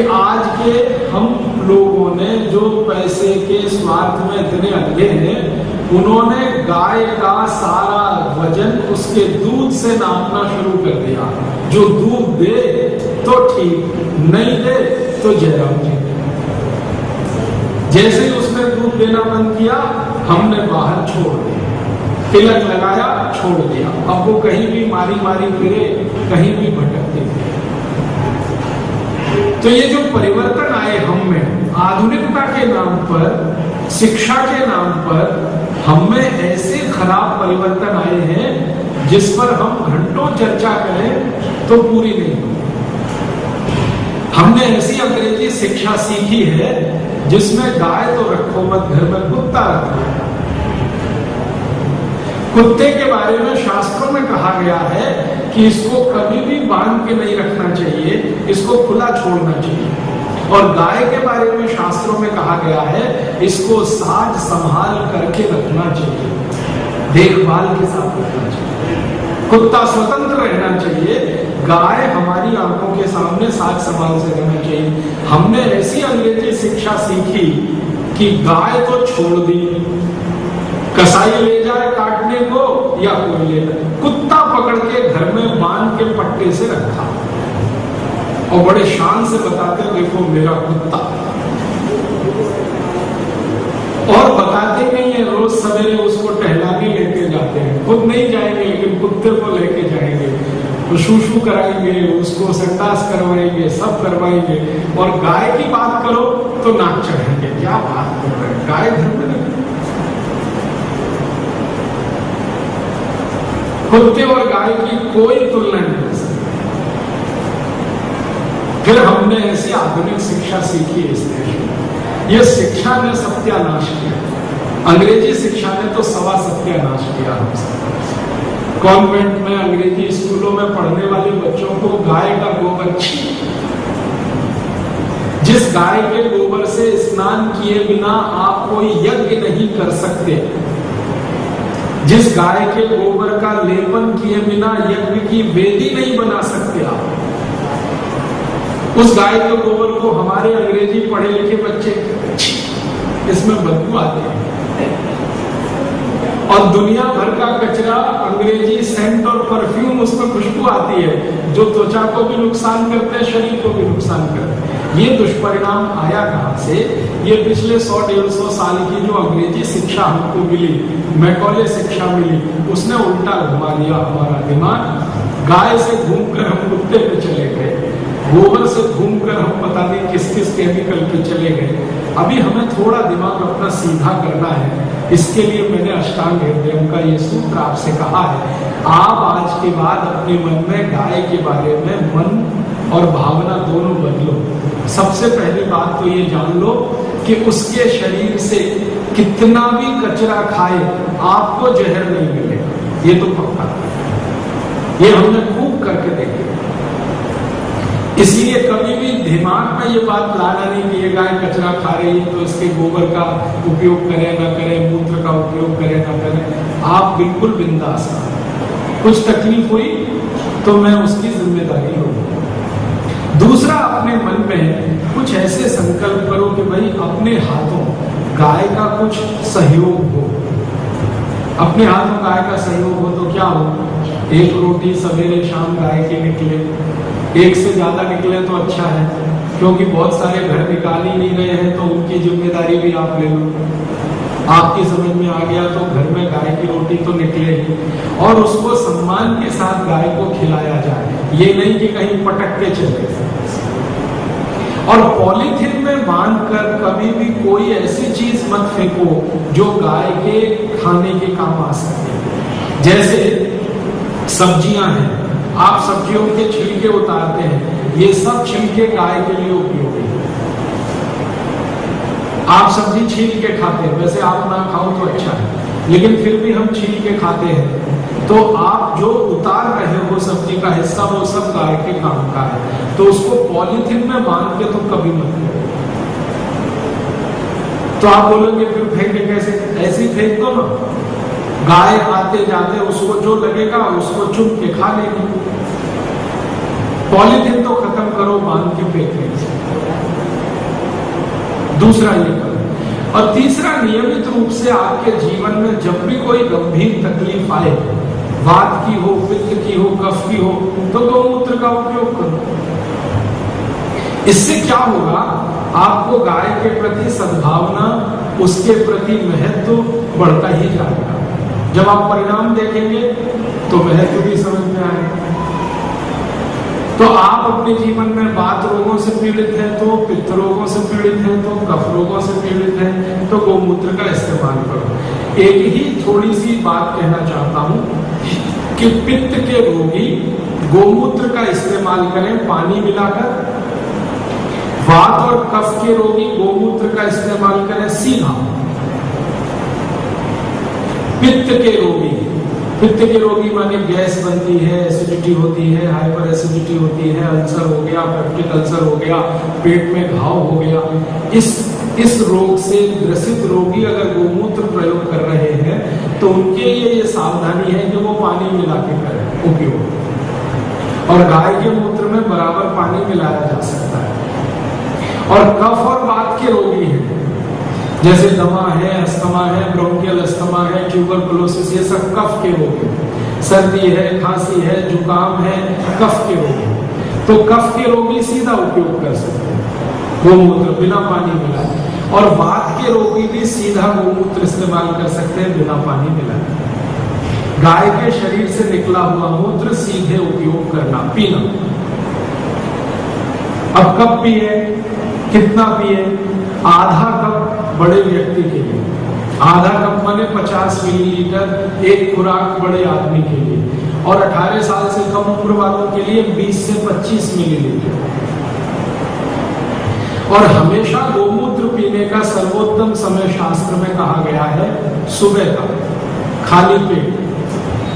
आज के हम लोगों ने जो पैसे के स्वार्थ में इतने अधे हैं, उन्होंने गाय का सारा वजन उसके दूध से नापना शुरू कर दिया। जो दूध दे तो ठीक, नहीं दे तो जयराम जी। जैसे ही उसने दूध देना बंद किया, हमने बाहर छोड़ दिया, तिलक लगाया, छोड़ दिया। अब वो कहीं भी मारी मारी फिरे, कहीं भी भटकते फिरे। तो ये जो परिवर्तन आए हम में, आधुनिकता के नाम पर, शिक्षा के नाम पर, हम में ऐसे खराब परिवर्तन आए हैं जिस पर हम घंटों चर्चा करें तो पूरी नहीं होती। हमने ऐसी अंग्रेजी शिक्षा सीखी है जिसमें गाय तो रखो मत, घर में कुत्ता रखो। कुत्ते के बारे में शास्त्रों में कहा गया है कि इसको कभी भी बांध के नहीं रखना चाहिए, इसको खुला छोड़ना चाहिए। और गाय के बारे में शास्त्रों में कहा गया है इसको साज संभाल करके रखना चाहिए, देखभाल के साथ रखना चाहिए। कुत्ता स्वतंत्र रहना चाहिए, गाय हमारी आंखों के सामने साज संभाल से रहना चाहिए। हमने ऐसी अंग्रेजी शिक्षा सीखी कि गाय तो छोड़ दी, कसाई ले जाए काटने को या कोई ले जाए, कुत्ता पकड़ के घर में बांध के पट्टे से रखा और बड़े शान से बताते देखो मेरा कुत्ता। और बताते नहीं है, रोज सवेरे उसको टहलाने लेके जाते हैं। खुद नहीं जाएंगे लेकिन कुत्ते को लेके जाएंगे, तो शूशू कराएंगे, उसको संडास करवाएंगे, सब करवाएंगे। और गाय की बात करो तो नाक चढ़ाएंगे, क्या बात कर रहे हैं, गाय घर में नहीं। कुत्ते और गाय की कोई तुलना नहीं हो सकती। फिर हमने ऐसी आधुनिक शिक्षा सीखी इस देश में। यह शिक्षा ने सत्यानाश किया, अंग्रेजी शिक्षा ने तो सवा सत्यानाश किया हमसे। कॉन्वेंट में, अंग्रेजी स्कूलों में पढ़ने वाले बच्चों को गाय का गोबर, जिस गाय के गोबर से स्नान किए बिना आप कोई यज्ञ नहीं कर सकते, जिस गाय के गोबर का लेपन किए बिना यज्ञ की वेदी नहीं बना सकते आप, उस गाय के गोबर को हमारे अंग्रेजी पढ़े लिखे बच्चे इसमें बदबू आती है। और दुनिया भर का कचरा, अंग्रेजी सेंट और परफ्यूम, उसमें खुशबू आती है जो त्वचा को भी नुकसान करते हैं, शरीर को भी नुकसान करते हैं। ये दुष्परिणाम आया कहां से? ये पिछले 100-150 साल की जो अंग्रेजी शिक्षा हमको मिली, मैकॉले शिक्षा मिली, उसने उल्टा घुमा दिया हमारा दिमाग। गाय से घूमकर हम कुत्ते पे चले गए, गोबर से घूमकर हम पता नहीं किस किस केमिकल पे चले गए। अभी हमें थोड़ा दिमाग अपना सीधा करना है। इसके लिए मैंने अष्टांग हृदयम का ये सूत्र आपसे कहा है। आप आज के बाद अपने मन में गाय के बारे में मन और भावना दोनों बदलो। सबसे पहली बात तो ये जान लो कि उसके शरीर से कितना भी कचरा खाए आपको जहर नहीं मिलेगा, ये तो पक्का। ये हमने खूब करके देखे। इसलिए कभी भी दिमाग में ये बात लाना नहीं कि ये गाय कचरा खा रही है तो इसके गोबर का उपयोग करें ना करें, मूत्र का उपयोग करें ना करें। आप बिल्कुल बिंदास हैं। कुछ तकलीफ हुई तो मैं उसकी जिम्मेदारी लूंगा। दूसरा, अपने मन में कुछ ऐसे संकल्प करो कि भाई अपने हाथों गाय का कुछ सहयोग हो। अपने हाथों गाय का सहयोग हो तो क्या हो? एक रोटी सवेरे शाम गाय के निकले, एक से ज्यादा निकले तो अच्छा है, क्योंकि बहुत सारे घर निकाल ही नहीं रहे हैं, तो उनकी जिम्मेदारी भी आप ले लो। आपकी समझ में आ गया तो घर में गाय की रोटी तो निकले ही, और उसको सम्मान के साथ गाय को खिलाया जाए। ये नहीं कि कहीं पटक के चले। और पॉलीथीन में बांधकर कभी भी कोई ऐसी चीज मत फेंको जो गाय के खाने के काम आ सकती। जैसे सब्जियां हैं, आप सब्जियों के छिलके उतारते हैं, ये सब छिलके गाय के लिए उपयोगी है। आप सब्जी छील के खाते हैं, वैसे आप ना खाओ तो अच्छा है, लेकिन फिर भी हम छील के खाते हैं, तो आप जो उतार रहे हो सब्जी का हिस्सा, वो सब गाय के काम का है। तो उसको पॉलीथीन में बांध के तो कभी मत करो। तो आप बोलोगे फिर फेंके कैसे? ऐसे ही फेंक दो ना। गाय आते जाते उसको जो लगेगा उसको चुन के खा लेगी। पॉलीथीन तो खत्म करो, बांध के फेंक दो। दूसरा ये करें। और तीसरा, नियमित रूप से आपके जीवन में जब भी कोई गंभीर तकलीफ आए, वात की हो, पित्त की हो, कफ की हो, तो गौमूत्र का उपयोग करो। इससे क्या होगा, आपको गाय के प्रति सद्भावना, उसके प्रति महत्व बढ़ता ही जाएगा। जब आप परिणाम देखेंगे तो महत्व भी समझ में आएगा। तो आप अपने जीवन में वात रोगों से पीड़ित हैं, तो पित्त रोगों से पीड़ित हैं, तो कफ रोगों से पीड़ित हैं, तो गौमूत्र का इस्तेमाल करो। एक ही थोड़ी सी बात कहना चाहता हूं कि पित्त के रोगी गौमूत्र का इस्तेमाल करें पानी मिलाकर, वात और कफ के रोगी गौमूत्र का इस्तेमाल करें सीधा। पित्त के रोगी माने गैस बनती है, एसिडिटी होती है, हाइपर एसिडिटी होती है, अल्सर हो गया, पेप्टिक अल्सर हो गया, पेट में घाव हो गया, इस रोग से ग्रसित रोगी अगर गोमूत्र प्रयोग कर रहे हैं तो उनके लिए ये सावधानी है कि वो पानी मिला के करें उपयोग। और गाय के मूत्र में बराबर पानी मिलाया जा सकता है। और कफ और वात के रोगी हैं, जैसे दमा है, अस्थमा है, ब्रोंकियल अस्थमा है, ट्यूबरकुलोसिस, ये सब कफ के रोग हैं। सर्दी है, खांसी है, जुकाम है, कफ के रोग हैं। तो कफ के रोगी सीधा उपयोग कर सकते हैं गोमूत्र बिना पानी मिलाए, और वात के रोगी भी सीधा गोमूत्र इस्तेमाल कर सकते हैं बिना पानी मिलाए। गाय के शरीर से निकला हुआ मूत्र सीधे उपयोग करना, पीना। अब कब पिए, कितना पिए? आधा कप बड़े व्यक्ति के लिए, आधा कप माने 50 मिलीलीटर, एक खुराक बड़े आदमी के लिए, और 18 साल से कम उम्र वालों के लिए 20 से 25 मिलीलीटर। और हमेशा गोमूत्र पीने का सर्वोत्तम समय शास्त्र में कहा गया है सुबह का, खाली पेट।